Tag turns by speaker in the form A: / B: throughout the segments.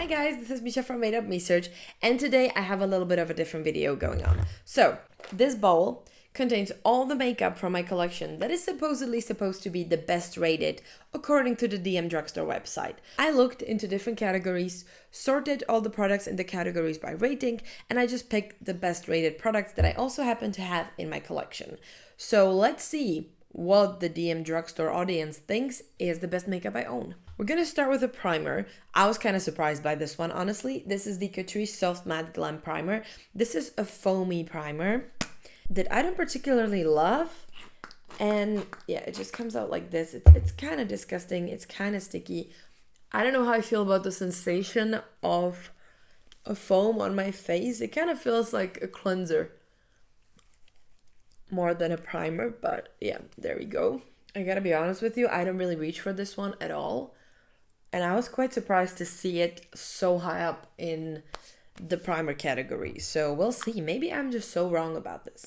A: Hi guys, this is Misha from Made Up Research, and today I have a little bit of a different video going on. So, this bowl contains all the makeup from my collection that is supposedly supposed to be the best rated according to the DM drugstore website. I looked into different categories, sorted all the products in the categories by rating, and I just picked the best rated products that I also happen to have in my collection. So let's see what the DM drugstore audience thinks is the best makeup I own. We're gonna start with a primer. I was kind of surprised by this one, honestly. This is the Catrice Soft Matte Glam Primer. This is a foamy primer that I don't particularly love. And yeah, it just comes out like this. It's kind of disgusting. It's kind of sticky. I don't know how I feel about the sensation of a foam on my face. It kind of feels like a cleanser more than a primer, but yeah, there we go. I gotta be honest with you, I don't really reach for this one at all, and I was quite surprised to see it so high up in the primer category. So we'll see, maybe I'm just so wrong about this.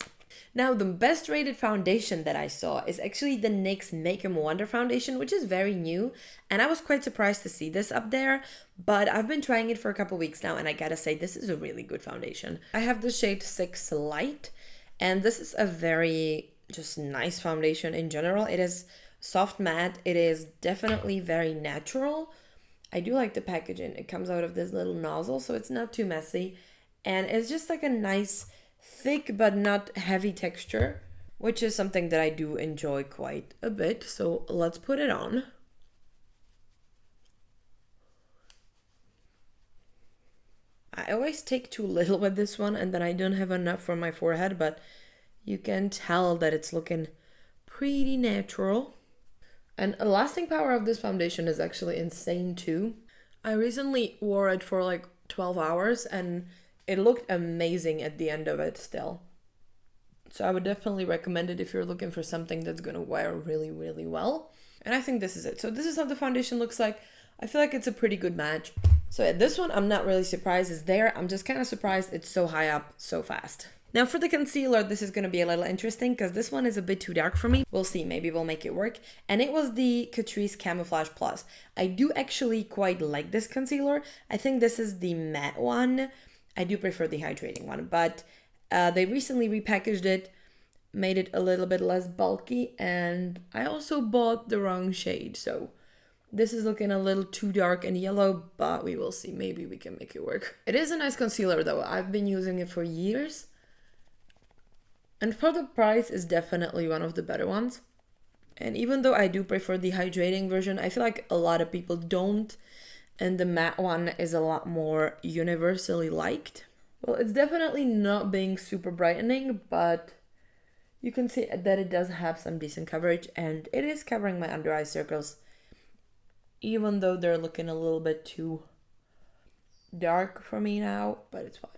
A: Now, the best rated foundation that I saw is actually the NYX Make 'em Wonder foundation, which is very new, and I was quite surprised to see this up there, but I've been trying it for a couple weeks now, and I gotta say, this is a really good foundation. I have the shade 6 Light, and this is a very just nice foundation in general. It is soft matte. It is definitely very natural. I do like the packaging. It comes out of this little nozzle, so it's not too messy. And it's just like a nice, thick but not heavy texture, which is something that I do enjoy quite a bit. So let's put it on. I always take too little with this one, and then I don't have enough for my forehead, but you can tell that it's looking pretty natural. And the lasting power of this foundation is actually insane too. I recently wore it for like 12 hours and it looked amazing at the end of it still. So I would definitely recommend it if you're looking for something that's gonna wear really, really well. And I think this is it. So this is how the foundation looks like. I feel like it's a pretty good match. So this one, I'm not really surprised it's there. I'm just kind of surprised it's so high up so fast. Now for the concealer, this is going to be a little interesting because this one is a bit too dark for me. We'll see, maybe we'll make it work. And it was the Catrice Camouflage Plus. I do actually quite like this concealer. I think this is the matte one. I do prefer the hydrating one, but they recently repackaged it, made it a little bit less bulky, and I also bought the wrong shade, so this is looking a little too dark and yellow, but we will see. Maybe we can make it work. It is a nice concealer though. I've been using it for years. And for the price, is definitely one of the better ones. And even though I do prefer the hydrating version, I feel like a lot of people don't. And the matte one is a lot more universally liked. Well, it's definitely not being super brightening, but you can see that it does have some decent coverage. And it is covering my under eye circles, even though they're looking a little bit too dark for me now, but it's fine.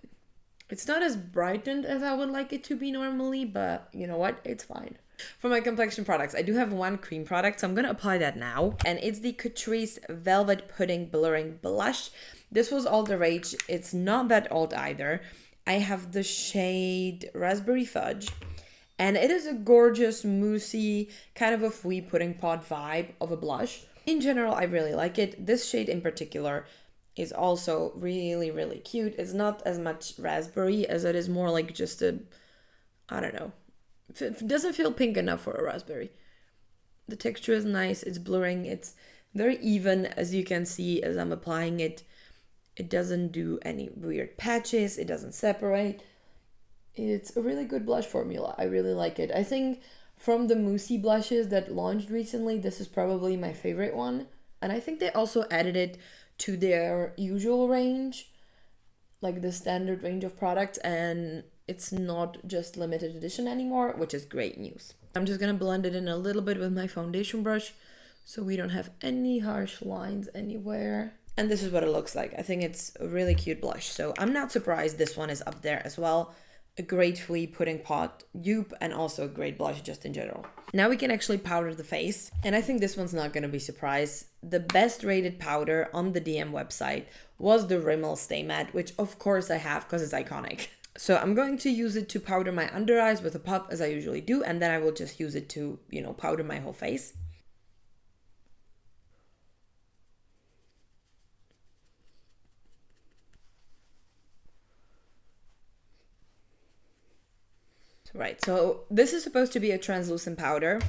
A: It's not as brightened as I would like it to be normally, but you know what? It's fine. For my complexion products, I do have one cream product, so I'm going to apply that now. And it's the Catrice Velvet Pudding Blurring Blush. This was all the rage. It's not that old either. I have the shade Raspberry Fudge. And it is a gorgeous, moussey, kind of a fouille pudding pot vibe of a blush. In general, I really like it. This shade in particular is also really, really cute. It's not as much raspberry as it is more like just a, I don't know. It doesn't feel pink enough for a raspberry. The texture is nice. It's blurring. It's very even, as you can see as I'm applying it. It doesn't do any weird patches. It doesn't separate. It's a really good blush formula. I really like it. I think from the moussey blushes that launched recently, this is probably my favorite one. And I think they also added it to their usual range, like the standard range of products, and it's not just limited edition anymore, which is great news. I'm just gonna blend it in a little bit with my foundation brush so we don't have any harsh lines anywhere. And this is what it looks like. I think it's a really cute blush, so I'm not surprised this one is up there as well. A great fouille pudding pot dupe, and also a great blush just in general. Now we can actually powder the face, and I think this one's not going to be surprised. The best rated powder on the DM website was the Rimmel Stay Matte, which of course I have because it's iconic. So I'm going to use it to powder my under eyes with a puff as I usually do, and then I will just use it to, powder my whole face. Right, so this is supposed to be a translucent powder,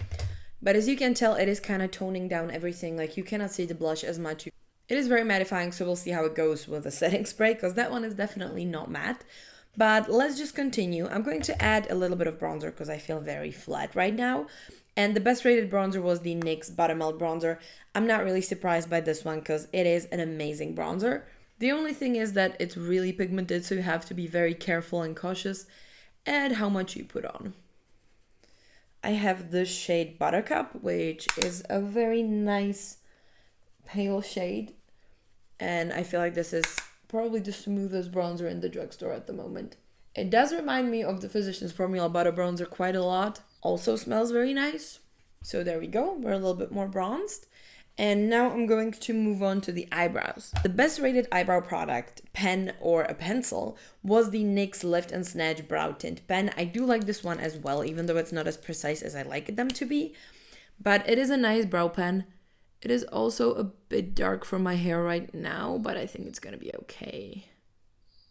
A: but as you can tell, it is kind of toning down everything. Like, you cannot see the blush as much. It is very mattifying, so we'll see how it goes with the setting spray, because that one is definitely not matte. But let's just continue. I'm going to add a little bit of bronzer because I feel very flat right now. And the best rated bronzer was the NYX Buttermelt bronzer. I'm not really surprised by this one because it is an amazing bronzer. The only thing is that it's really pigmented, so you have to be very careful and cautious and how much you put on. I have the shade Buttercup, which is a very nice pale shade. And I feel like this is probably the smoothest bronzer in the drugstore at the moment. It does remind me of the Physicians Formula Butter Bronzer quite a lot. Also smells very nice. So there we go. We're a little bit more bronzed. And now I'm going to move on to the eyebrows. The best rated eyebrow product, pen or a pencil, was the NYX Lift and Snatch Brow Tint pen. I do like this one as well, even though it's not as precise as I like them to be. But it is a nice brow pen. It is also a bit dark for my hair right now, but I think it's gonna be okay.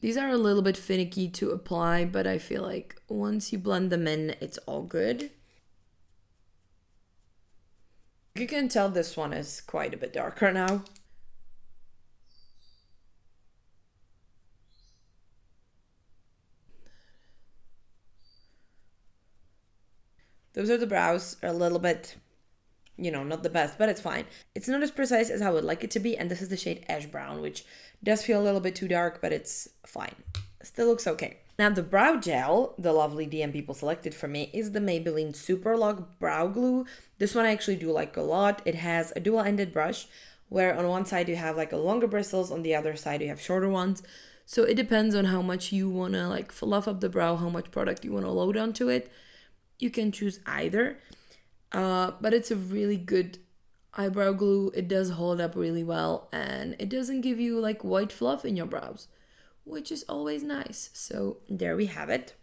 A: These are a little bit finicky to apply, but I feel like once you blend them in, it's all good. You can tell this one is quite a bit darker now. Those are the brows, are a little bit, you know, not the best, but it's fine. It's not as precise as I would like it to be, and this is the shade Ash Brown, which does feel a little bit too dark, but it's fine. Still looks okay. Now the brow gel, the lovely DM people selected for me, is the Maybelline SuperLock Brow Glue. This one I actually do like a lot. It has a dual-ended brush, where on one side you have like a longer bristles, on the other side you have shorter ones. So it depends on how much you want to like fluff up the brow, how much product you want to load onto it. You can choose either. But it's a really good eyebrow glue. It does hold up really well, and it doesn't give you like white fluff in your brows, which is always nice. So there we have it.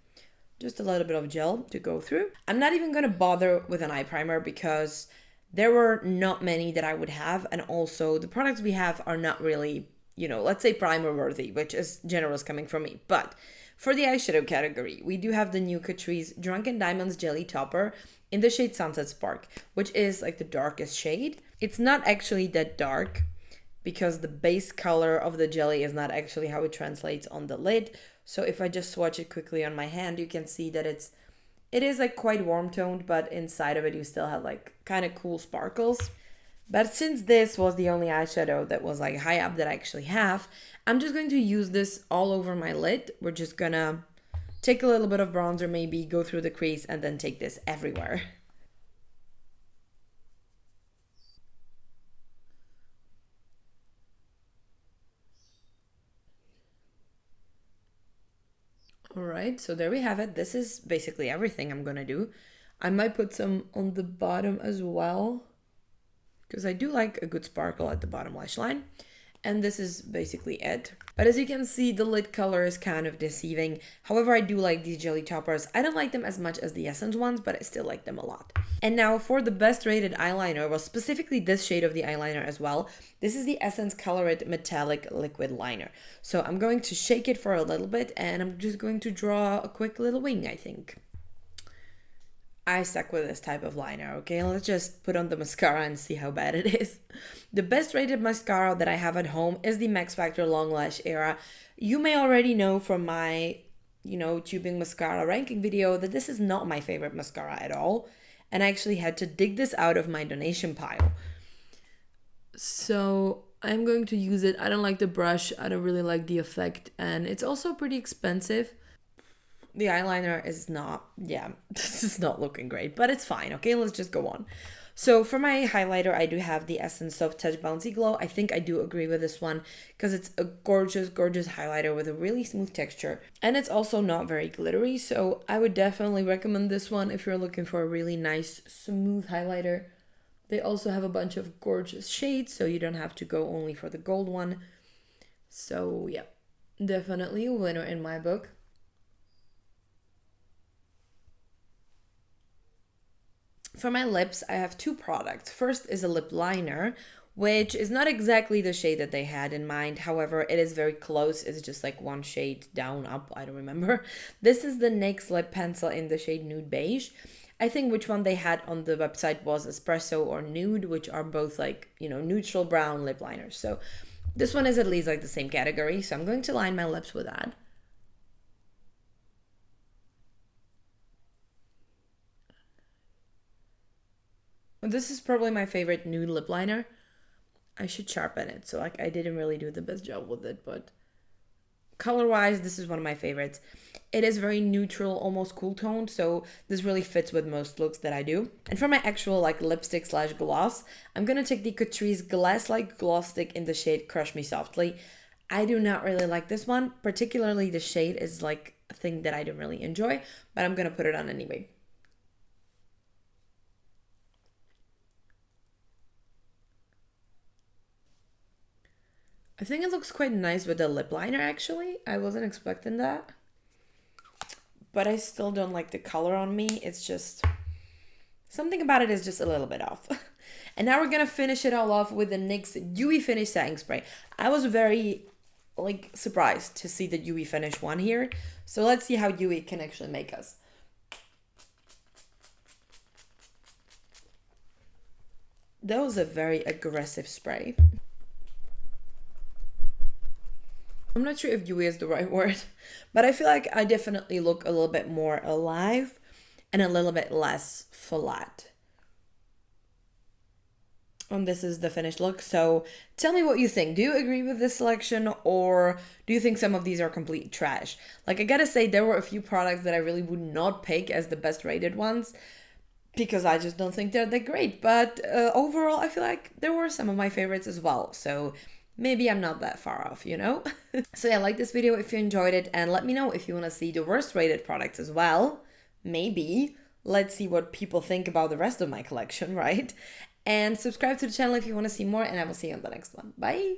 A: Just a little bit of gel to go through. I'm not even gonna bother with an eye primer because there were not many that I would have, and also the products we have are not really, you know, let's say primer worthy, which is generous coming from me. But for the eyeshadow category, we do have the new Catrice Drunken Diamonds Jelly Topper in the shade Sunset Spark, which is like the darkest shade. It's not actually that dark because the base color of the jelly is not actually how it translates on the lid. So if I just swatch it quickly on my hand, you can see that it is like quite warm toned, but inside of it you still have like kind of cool sparkles. But since this was the only eyeshadow that was like high up that I actually have, I'm just going to use this all over my lid. We're just gonna take a little bit of bronzer, maybe go through the crease, and then take this everywhere. All right, so there we have it. This is basically everything I'm gonna do. I might put some on the bottom as well, because I do like a good sparkle at the bottom lash line. And this is basically it. But as you can see, the lid color is kind of deceiving. However, I do like these jelly toppers. I don't like them as much as the Essence ones, but I still like them a lot. And now for the best rated eyeliner, well, specifically this shade of the eyeliner as well. This is the Essence Color It Metallic Liquid Liner. So I'm going to shake it for a little bit, and I'm just going to draw a quick little wing, I think. I suck with this type of liner, okay? Let's just put on the mascara and see how bad it is. The best rated mascara that I have at home is the Maxfactor Long Lash Era. You may already know from my, tubing mascara ranking video that this is not my favorite mascara at all. And I actually had to dig this out of my donation pile. So I'm going to use it. I don't like the brush. I don't really like the effect. And it's also pretty expensive. The eyeliner is not, this is not looking great, but it's fine. Okay, let's just go on. So for my highlighter, I do have the Essence Soft Touch Bouncy Glow. I think I do agree with this one because it's a gorgeous, gorgeous highlighter with a really smooth texture. And it's also not very glittery, so I would definitely recommend this one if you're looking for a really nice, smooth highlighter. They also have a bunch of gorgeous shades, so you don't have to go only for the gold one. So yeah, definitely a winner in my book. For my lips, I have two products. First is a lip liner, which is not exactly the shade that they had in mind. However, it is very close. It's just like one shade down, up, I don't remember. This is the NYX lip pencil in the shade Nude Beige. I think which one they had on the website was Espresso or Nude, which are both like, you know, neutral brown lip liners. So this one is at least like the same category. So I'm going to line my lips with that. This is probably my favorite nude lip liner. I should sharpen it. So like I didn't really do the best job with it, but color-wise, this is one of my favorites. It is very neutral, almost cool toned, so this really fits with most looks that I do. And for my actual like lipstick slash gloss, I'm gonna take the Catrice Glass Like Gloss Stick in the shade Crush Me Softly. I do not really like this one, particularly the shade is like a thing that I don't really enjoy, but I'm gonna put it on anyway. I think it looks quite nice with the lip liner actually. I wasn't expecting that. But I still don't like the color on me. It's just, something about it is just a little bit off. And now we're gonna finish it all off with the NYX Dewy Finish Setting Spray. I was very like surprised to see the Dewy Finish one here. So let's see how dewy it can actually make us. That was a very aggressive spray. I'm not sure if dewy is the right word, but I feel like I definitely look a little bit more alive and a little bit less flat. And this is the finished look. So tell me what you think. Do you agree with this selection, or do you think some of these are complete trash? Like, I gotta say, there were a few products that I really would not pick as the best rated ones because I just don't think they're that great. But overall, I feel like there were some of my favorites as well. So maybe I'm not that far off, you know? So yeah, like this video if you enjoyed it, and let me know if you want to see the worst rated products as well. Maybe. Let's see what people think about the rest of my collection, right? And subscribe to the channel if you want to see more, and I will see you on the next one. Bye!